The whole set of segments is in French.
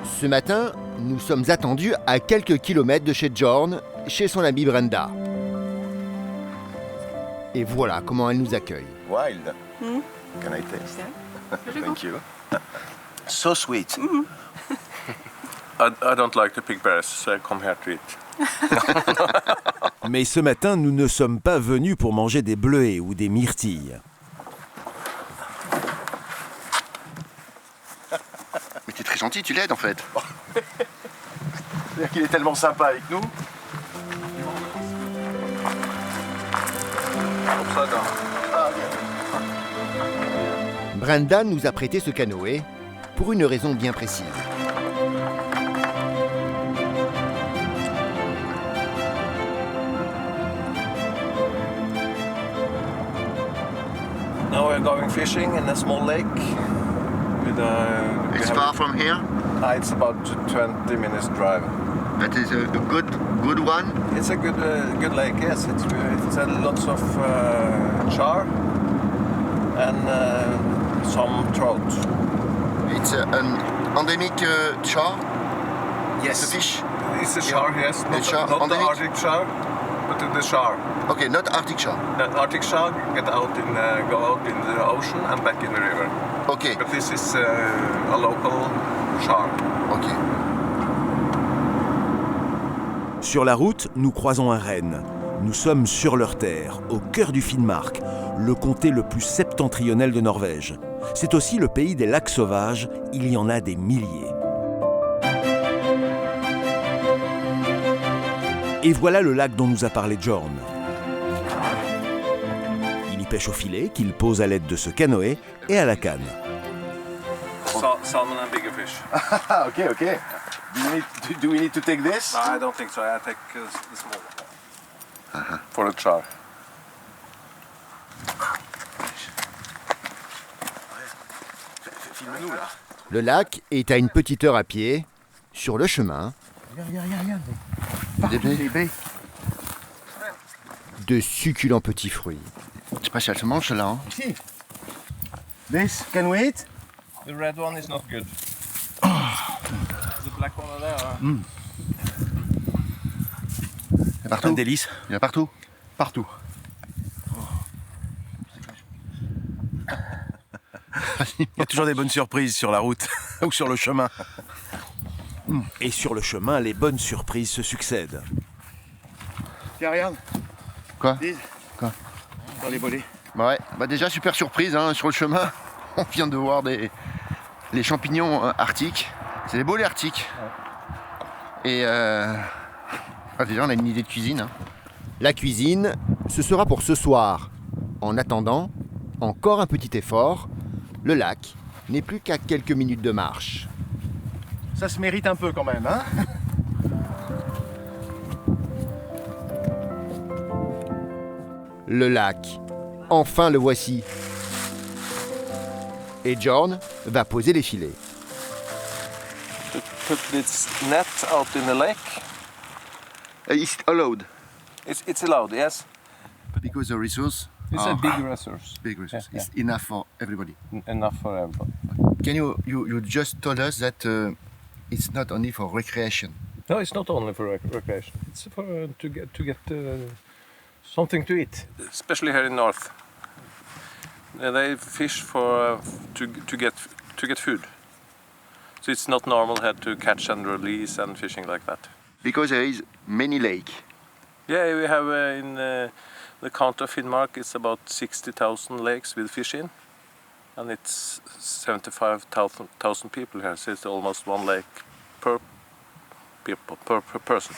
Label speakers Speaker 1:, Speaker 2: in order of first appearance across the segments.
Speaker 1: Ce matin, nous sommes attendus à quelques kilomètres de chez Jorn, chez son amie Brenda. Et voilà comment elle nous accueille.
Speaker 2: Wild. Can I taste? Thank you. So sweet.
Speaker 3: I don't like the pig berries, so I come here to eat.
Speaker 4: Mais ce matin, nous ne sommes pas venus pour manger des bleuets ou des myrtilles.
Speaker 1: Mais t'es très gentil, tu l'aides en fait.
Speaker 2: C'est-à-dire qu'il est tellement sympa avec nous.
Speaker 1: Brenda nous a prêté ce canoë pour une raison bien précise.
Speaker 3: Now we're going fishing in a small lake.
Speaker 1: It's far from here.
Speaker 3: It's about 20 minutes drive.
Speaker 1: That is a good one.
Speaker 3: It's a good lake, yes. It's lots of char and some trout.
Speaker 1: It's an endemic char.
Speaker 3: Yes.
Speaker 1: The fish.
Speaker 3: It's a char, yes.
Speaker 1: The char,
Speaker 3: not the
Speaker 1: endemic?
Speaker 3: Arctic char, but the char.
Speaker 1: Okay, not Arctic char.
Speaker 3: The Arctic char go out in the ocean and back in the river.
Speaker 1: Okay,
Speaker 3: But this is a local char.
Speaker 1: okay.
Speaker 4: Sur la route, nous croisons un renne. Nous sommes sur leur terre, au cœur du Finnmark, le comté le plus septentrional de Norvège. C'est aussi le pays des lacs sauvages, il y en a des milliers. Et voilà le lac dont nous a parlé Jorn. Il y pêche au filet, qu'il pose à l'aide de ce canoë et à la canne.
Speaker 3: Salmon and bigger fish.
Speaker 2: Ah, ok. Do we need to take this?
Speaker 3: No, I don't think so. I take the small one. For the char.
Speaker 2: Filme-nous là.
Speaker 1: Le lac est à une petite heure à pied. Sur le chemin,
Speaker 2: Regarde.
Speaker 1: de succulents petits fruits. Je sais pas si elle se mange là. Hein.
Speaker 2: Si. This, can we eat?
Speaker 3: The red one is not good. The black one there.
Speaker 1: Il y a partout.
Speaker 4: Un délice.
Speaker 1: Il y a partout.
Speaker 2: Partout.
Speaker 4: Il y a toujours des bonnes surprises sur la route ou sur le chemin. Et sur le chemin, les bonnes surprises se succèdent.
Speaker 2: Tiens, regarde.
Speaker 1: Quoi?
Speaker 2: Dis.
Speaker 1: Quoi?
Speaker 2: Dans les volets.
Speaker 1: Bah ouais, bah déjà super surprise hein, sur le chemin. On vient de voir les champignons arctiques. C'est des bolets arctiques. Et déjà on a une idée de cuisine. Hein. La cuisine, ce sera pour ce soir. En attendant, encore un petit effort. Le lac n'est plus qu'à quelques minutes de marche.
Speaker 2: Ça se mérite un peu quand même, hein?
Speaker 1: Le lac, enfin le voici. Et Jorn va poser les filets.
Speaker 3: To put this net out in the lake.
Speaker 1: It's allowed.
Speaker 3: It's allowed, yes.
Speaker 1: Because the resource
Speaker 3: It's a big resource.
Speaker 1: big resource.
Speaker 3: Yeah,
Speaker 1: It's enough for everybody.
Speaker 3: Enough for everybody.
Speaker 1: Can you just told us that it's not only for recreation.
Speaker 3: No, it's not only for recreation. It's for to get something to eat. Especially here in north, they fish for to get food. So it's not normal here to catch and release and fishing like that.
Speaker 1: Because there is many lake.
Speaker 3: Yeah, we have in the county of Finnmark. It's about 60,000 lakes with fish in, and it's 75,000 people here. So it's almost one lake per person.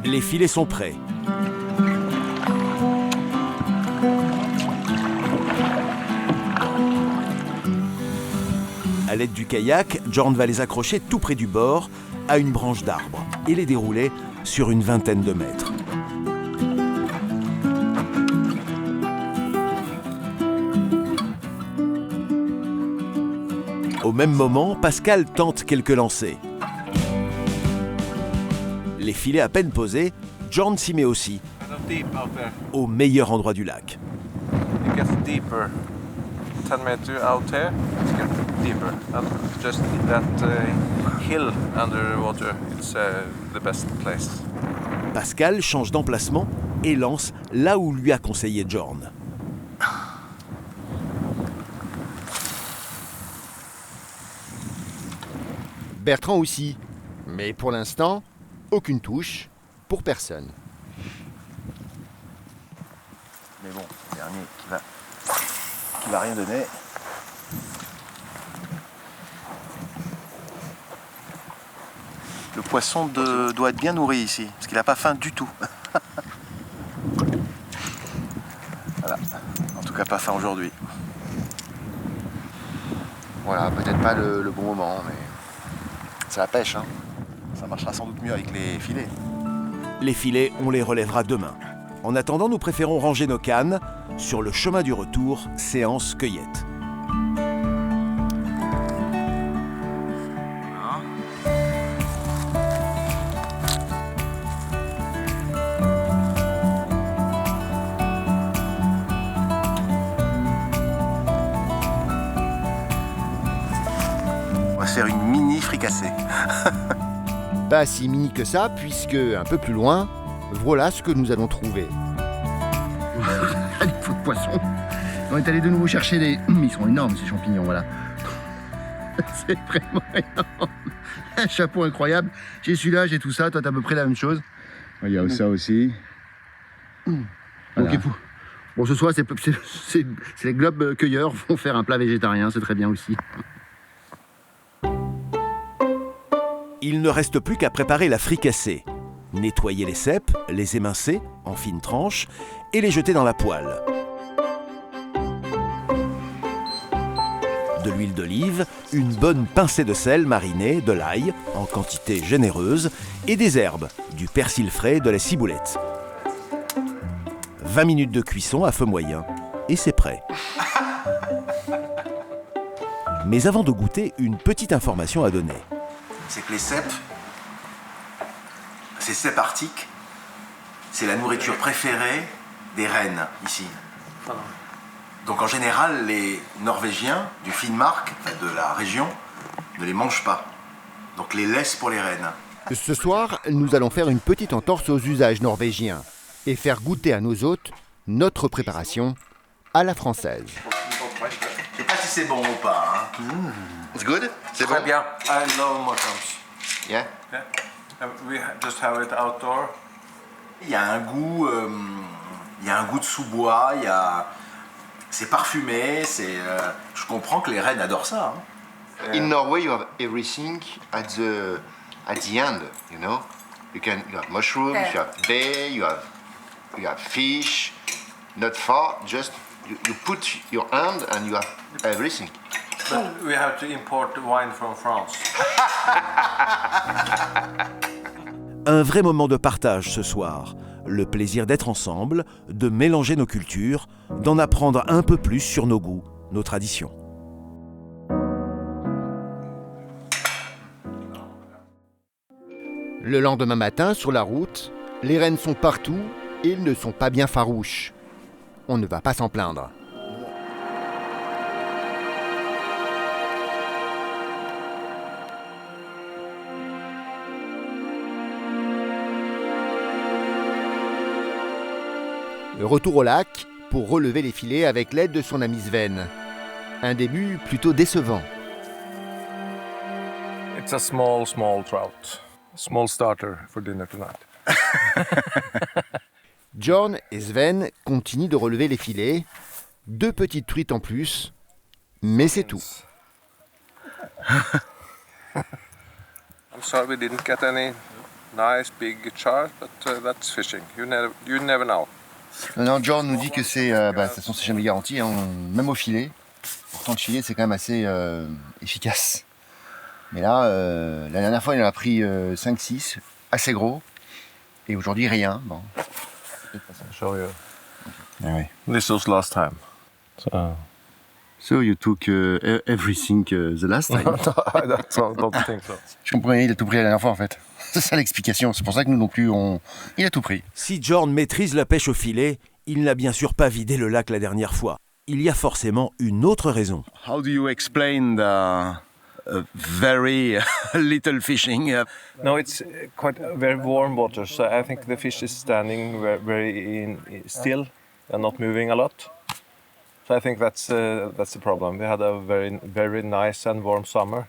Speaker 4: Les filets sont prêts. À l'aide du kayak, Jorn va les accrocher tout près du bord, à une branche d'arbre, et les dérouler sur une vingtaine de mètres. Au même moment, Pascal tente quelques lancers. Les filets à peine posés, Jorn s'y met aussi.
Speaker 3: deep out there.
Speaker 4: au meilleur endroit du lac.
Speaker 3: It gets deeper. 10 meters out here, it gets deeper. And just that hill underwater, it's the best place.
Speaker 4: Pascal change d'emplacement et lance là où lui a conseillé Jorn.
Speaker 1: Bertrand aussi. Mais pour l'instant, aucune touche pour personne.
Speaker 2: Mais bon, le dernier qui va rien donner. Le poisson doit être bien nourri ici, parce qu'il n'a pas faim du tout. Voilà, en tout cas pas faim aujourd'hui.
Speaker 1: Voilà, peut-être pas le bon moment, mais c'est la pêche, hein.
Speaker 2: Ça marchera sans doute mieux avec les filets.
Speaker 4: Les filets, on les relèvera demain. En attendant, nous préférons ranger nos cannes. Sur le chemin du retour, séance cueillette.
Speaker 2: On va se faire une mini fricassée.
Speaker 1: Pas si mini que ça, puisque un peu plus loin, voilà ce que nous allons trouver. Les faux poissons. On est allé de nouveau chercher des... Ils sont énormes ces champignons, voilà. C'est vraiment énorme. Un chapeau incroyable. J'ai celui-là, j'ai tout ça. Toi, t'as à peu près la même chose. Il y a ça aussi. Voilà. Ok, bon, ce soir, c'est les globes cueilleurs vont faire un plat végétarien. C'est très bien aussi.
Speaker 4: Il ne reste plus qu'à préparer la fricassée. Nettoyer les cèpes, les émincer en fines tranches et les jeter dans la poêle. De l'huile d'olive, une bonne pincée de sel mariné, de l'ail en quantité généreuse et des herbes, du persil frais, de la ciboulette. 20 minutes de cuisson à feu moyen et c'est prêt. Mais avant de goûter, une petite information à donner.
Speaker 2: C'est que les cèpes, ces cèpes arctiques, c'est la nourriture préférée des rennes ici. Donc en général, les Norvégiens du Finnmark, enfin de la région, ne les mangent pas. Donc les laissent pour les rennes.
Speaker 1: Ce soir, nous allons faire une petite entorse aux usages norvégiens et faire goûter à nos hôtes notre préparation à la française.
Speaker 2: Je sais pas si c'est bon ou pas. Hein. It's good? C'est bon?
Speaker 3: Très bien. I love mushrooms.
Speaker 2: Yeah.
Speaker 3: Yeah. We just have it outdoor.
Speaker 2: Il y a un goût, de sous-bois. C'est parfumé. Je comprends que les rennes adorent ça. Hein.
Speaker 1: In Norway, you have everything at the end. You know, you have mushrooms, you have bay, you have fish. Not far, just you put your hand and you have everything.
Speaker 3: But we have to import wine from France.
Speaker 4: Un vrai moment de partage ce soir. Le plaisir d'être ensemble, de mélanger nos cultures, d'en apprendre un peu plus sur nos goûts, nos traditions. Le lendemain matin, sur la route, les rennes sont partout et ils ne sont pas bien farouches. On ne va pas s'en plaindre. Retour au lac pour relever les filets avec l'aide de son ami Sven. Un début plutôt décevant.
Speaker 3: It's a small trout. Small starter for dinner tonight.
Speaker 1: Jorn et Sven continuent de relever les filets. 2 petites truites en plus, mais c'est tout.
Speaker 3: I'm sorry we didn't get any nice big char, but that's fishing. You never know.
Speaker 1: Non, Jorn nous dit que de toute façon c'est jamais garanti, hein, même au filet. Pourtant le filet c'est quand même assez efficace. Mais là, la dernière fois il en a pris 5-6, assez gros. Et aujourd'hui rien. Bon.
Speaker 3: Show you.
Speaker 1: Ah, oui.
Speaker 3: This was last time.
Speaker 1: So you took everything the last time.
Speaker 3: I don't think so.
Speaker 1: Je comprenais, il a tout pris la dernière fois en fait. C'est ça l'explication. C'est pour ça que nous non plus, il a tout pris.
Speaker 4: Si Jorn maîtrise la pêche au filet, il n'a bien sûr pas vidé le lac la dernière fois. Il y a forcément une autre raison.
Speaker 5: How do you explain the very little fishing?
Speaker 3: No, it's quite very warm water, so I think the fish is standing very still and not moving a lot. So I think that's the problem. We had a very nice and warm summer,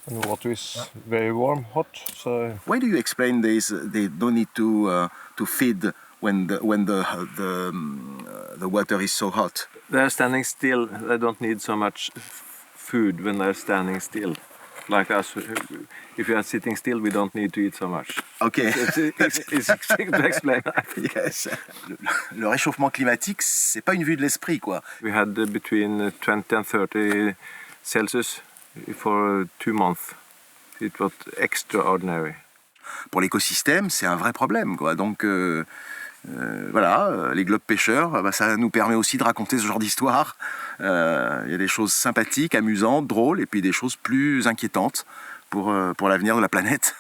Speaker 3: and the water is very warm, hot. So
Speaker 5: Why do you explain this? They don't need to feed when the water is so hot.
Speaker 3: they're standing still. They don't need so much food when they're standing still. Like us, if you are sitting still, we don't need to eat so much.
Speaker 5: Okay.
Speaker 3: It's easy to explain.
Speaker 5: Yes. Le réchauffement climatique, c'est pas une vue de l'esprit, quoi.
Speaker 3: We had between 20 and 30 Celsius for 2 months. It was extraordinary.
Speaker 5: Pour l'écosystème, c'est un vrai problème, quoi. Donc voilà, les globes pêcheurs, ça nous permet aussi de raconter ce genre d'histoire. Il y a des choses sympathiques, amusantes, drôles, et puis des choses plus inquiétantes pour l'avenir de la planète.